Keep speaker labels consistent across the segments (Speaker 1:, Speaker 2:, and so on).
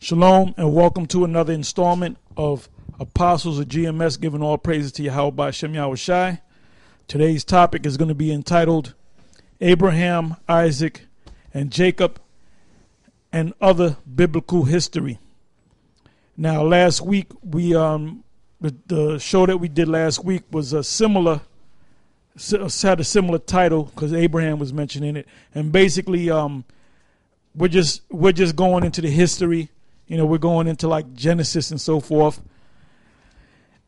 Speaker 1: Shalom and welcome to another installment of Apostles of GMS, giving all praises to Yahweh by Shem Yahushai. Today's topic is going to be entitled Abraham, Isaac, and Jacob and Other Biblical History. Now, last week, the show that we did last week was had a similar title because Abraham was mentioned in it. And basically, we're just going into the history. You know, we're going into like Genesis and so forth.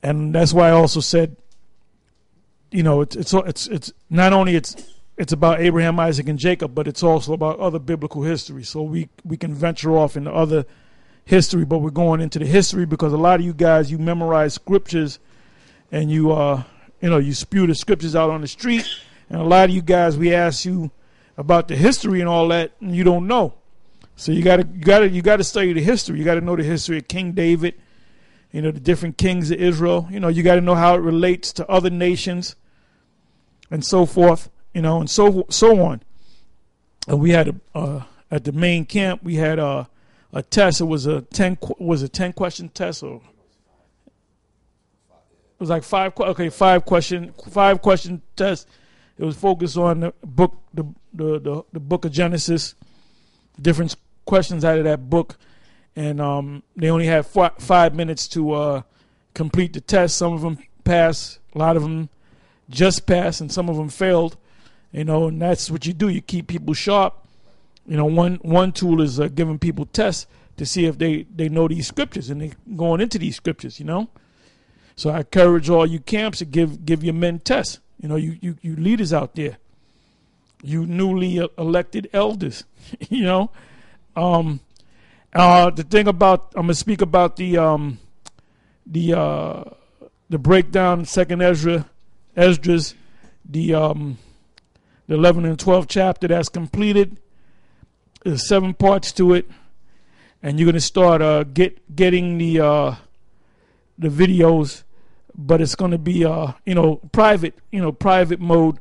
Speaker 1: And that's why I also said, you know, it's not only it's about Abraham, Isaac, and Jacob, but it's also about other biblical history. So we can venture off into other history, but we're going into the history because a lot of you guys, you memorize scriptures and you spew the scriptures out on the street. And a lot of you guys, we ask you about the history and all that, and you don't know. So you gotta study the history. You gotta know the history of King David, you know, the different kings of Israel. You know, you gotta know how it relates to other nations and so forth, you know, and so on. And we had at the main camp, we had a test. It was a 10 question test, or it was like five question test. It was focused on the book, the book of Genesis, different questions out of that book, and they only had 5 minutes to complete the test. Some of them passed, a lot of them just passed, and some of them failed. You know, and that's what you do. You keep people sharp. You know, one tool is giving people tests to see if they know these scriptures and they going into these scriptures. You know, so I encourage all you camps to give your men tests. You know, you leaders out there, you newly elected elders. You know, the thing about, I'm gonna speak about the breakdown, Second Esdras, the 11 and 12 chapter that's completed. There's 7 parts to it, and you're gonna start getting the videos, but it's gonna be private mode,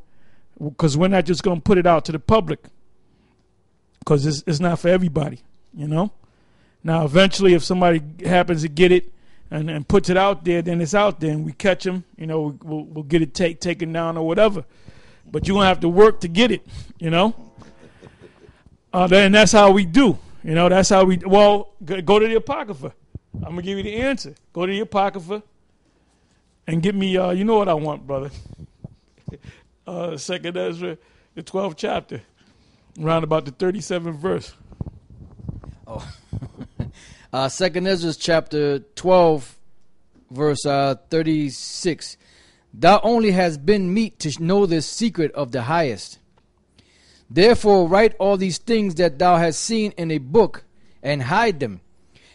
Speaker 1: because we're not just gonna put it out to the public, because it's not for everybody, you know. Now, eventually, if somebody happens to get it and puts it out there, then it's out there, and we catch them. You know, we'll get it taken down or whatever. But you're gonna have to work to get it, you know. And that's how we do. You know, that's how we. Well, go to the Apocrypha. I'm gonna give you the answer. Go to the Apocrypha and get me. You know what I want, brother. Second Ezra, the 12th chapter. Around about the 37th verse.
Speaker 2: Oh, Second Ezra chapter 12, verse 36. Thou only hast been meet to know this secret of the highest. Therefore write all these things that thou hast seen in a book, and hide them,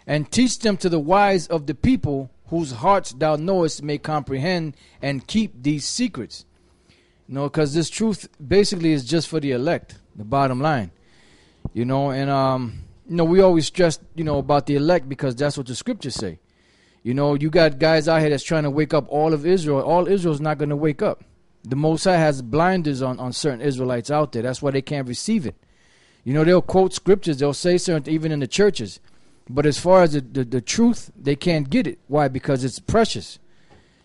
Speaker 2: and teach them to the wise of the people, whose hearts thou knowest may comprehend and keep these secrets. You know, because this truth basically is just for the elect. The bottom line, you know, and we always stress, about the elect, because that's what the scriptures say. You know, you got guys out here that's trying to wake up all of Israel. All Israel's not going to wake up. The Most High has blinders on certain Israelites out there. That's why they can't receive it. You know, they'll quote scriptures. They'll say certain, even in the churches. But as far as the truth, they can't get it. Why? Because it's precious.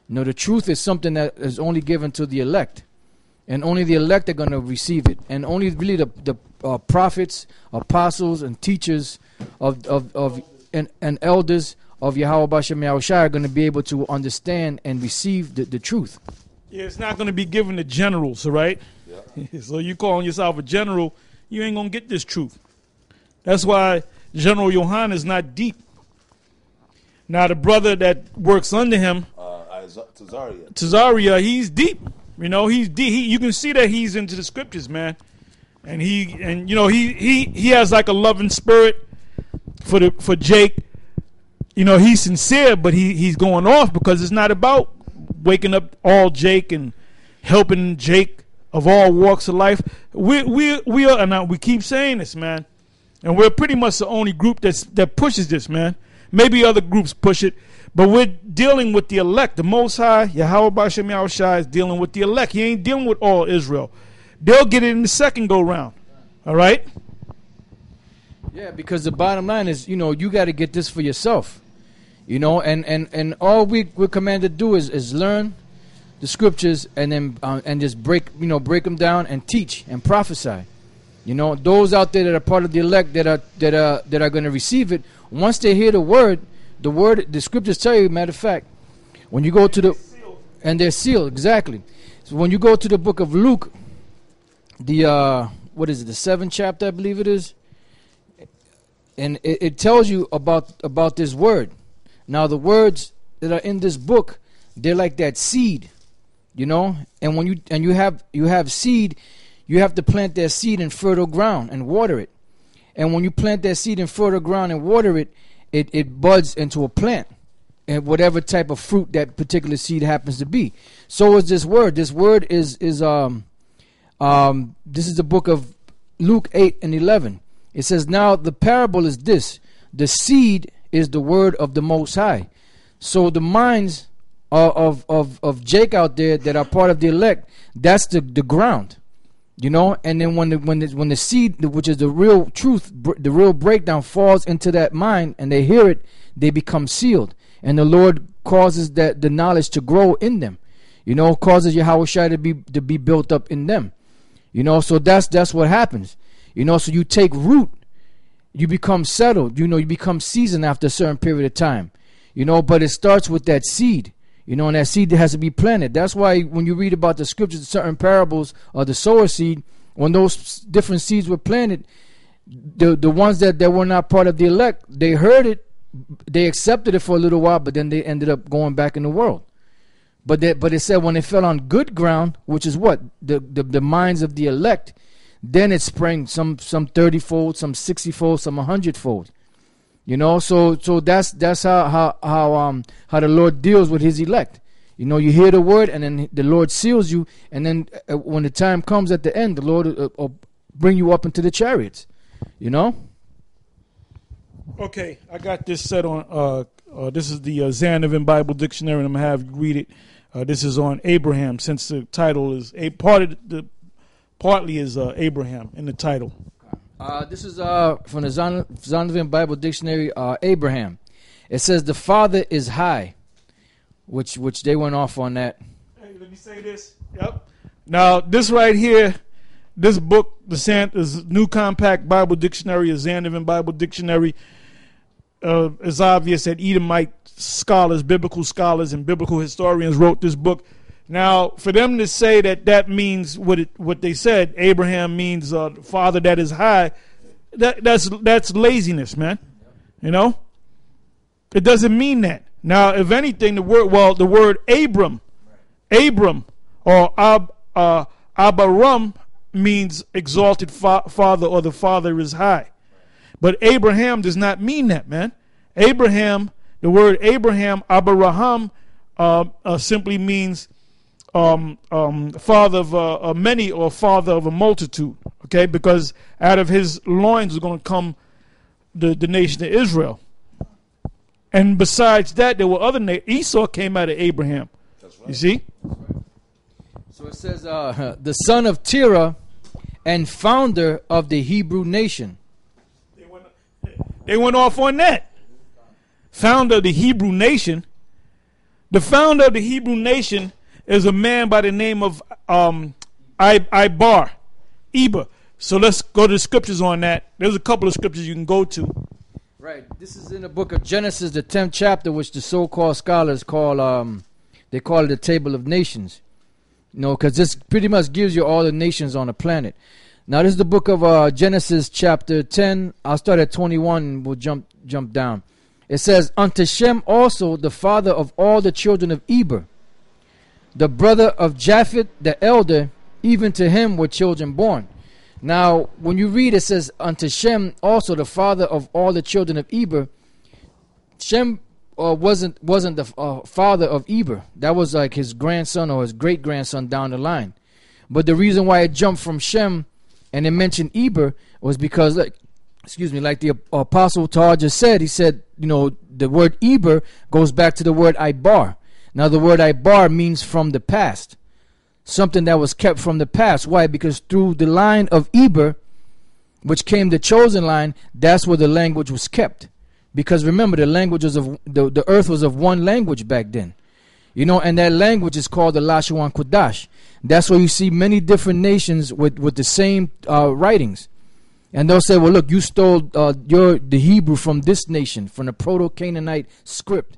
Speaker 2: You know, the truth is something that is only given to the elect. And only the elect are going to receive it. And only really the prophets, apostles, and teachers and elders of Yahweh Bashem Yahushai are going to be able to understand and receive the truth.
Speaker 1: Yeah, it's not going to be given to generals, right? Yeah. So you calling yourself a general, you ain't going to get this truth. That's why General Yohan is not deep. Now the brother that works under him, Tazaria, he's deep. You know, he's deep. You can see that he's into the scriptures, man. And he has like a loving spirit for Jake. You know, he's sincere, but he's going off because it's not about waking up all Jake and helping Jake of all walks of life. We are, and we keep saying this, man. And we're pretty much the only group that pushes this, man. Maybe other groups push it, but we're dealing with the elect. The Most High, Yahweh Bashem Yahushai, is dealing with the elect. He ain't dealing with all Israel. They'll get it in the second go round. All right?
Speaker 2: Yeah, because the bottom line is, you got to get this for yourself. And all we're commanded to do is learn the scriptures and then and just break them down and teach and prophesy. Those out there that are part of the elect that are going to receive it, once they hear the word, the scriptures tell you, matter of fact, when you go to they're sealed, exactly. So when you go to the book of Luke, the 7th chapter, I believe it is, and it tells you about this word. Now the words that are in this book, they're like that seed, and when you have seed, you have to plant that seed in fertile ground and water it. And when you plant that seed in fertile ground and water it, it buds into a plant, and whatever type of fruit that particular seed happens to be. So is this word. This word is this is the book of Luke 8:11. It says, "Now the parable is this: the seed is the word of the Most High." So the minds of Jake out there that are part of the elect, that's the ground, And then when the seed, which is the real truth, the real breakdown, falls into that mind and they hear it, they become sealed, and the Lord causes the knowledge to grow in them. Causes Yahweh Shai to be built up in them. So that's what happens. So you take root, you become settled, you become seasoned after a certain period of time. But it starts with that seed, and that seed has to be planted. That's why when you read about the scriptures, certain parables of the sower seed, when those different seeds were planted, the ones that were not part of the elect, they heard it, they accepted it for a little while, but then they ended up going back in the world. But it said when it fell on good ground, which is what? The minds of the elect, then it sprang some 30-fold, some 60-fold, some 100-fold. So that's how the Lord deals with his elect. You hear the word, and then the Lord seals you, and then when the time comes at the end, the Lord will bring you up into the chariots.
Speaker 1: Okay, I got this set on. This is the Zanavin Bible Dictionary, and I'm gonna have you read it. This is on Abraham, since the title is partly is Abraham in the title.
Speaker 2: This is from the Zondervan Bible Dictionary, Abraham. It says the father is high, which they went off on that.
Speaker 1: Hey, let me say this. Yep. Now, this right here, this book, the New Compact Bible Dictionary, a Zondervan Bible Dictionary, is obvious that Edomite scholars, biblical scholars, and biblical historians wrote this book. Now, for them to say that means what they said, Abraham means father that is high, that's laziness, man. It doesn't mean that. Now, if anything, the word Abram, or Abaram means exalted father, or the father is high. But Abraham does not mean that, man. Abraham, the word Abraham, Abraham, simply means father of many, or father of a multitude. Okay, because out of his loins is going to come the nation of Israel. And besides that, there were other nations. Esau came out of Abraham. That's right. You see?
Speaker 2: So it says, the son of Terah and founder of the Hebrew nation.
Speaker 1: They went off on that. Founder of the Hebrew nation. The founder of the Hebrew nation is a man by the name of Eber. So let's go to the scriptures on that. There's a couple of scriptures you can go to.
Speaker 2: Right. This is in the book of Genesis, the 10th chapter, which the so-called scholars call they call it the Table of Nations. Because this pretty much gives you all the nations on the planet. Now, this is the book of Genesis chapter 10. I'll start at 21 and we'll jump down. It says, unto Shem also, the father of all the children of Eber, the brother of Japheth, the elder, even to him were children born. Now, when you read, it says, unto Shem also, the father of all the children of Eber. Shem wasn't the father of Eber. That was like his grandson or his great-grandson down the line. But the reason why it jumped from Shem and it mentioned Eber was because, like the Apostle Tar just said, he said, the word Eber goes back to the word Ibar. Now, the word Ibar means from the past. Something that was kept from the past. Why? Because through the line of Eber, which came the chosen line, that's where the language was kept. Because remember, the languages of the earth was of one language back then. You know, and that language is called the Lashawan Kodash. That's where you see many different nations with the same writings. And they'll say, well, look, you stole the Hebrew from this nation, from the Proto-Canaanite script.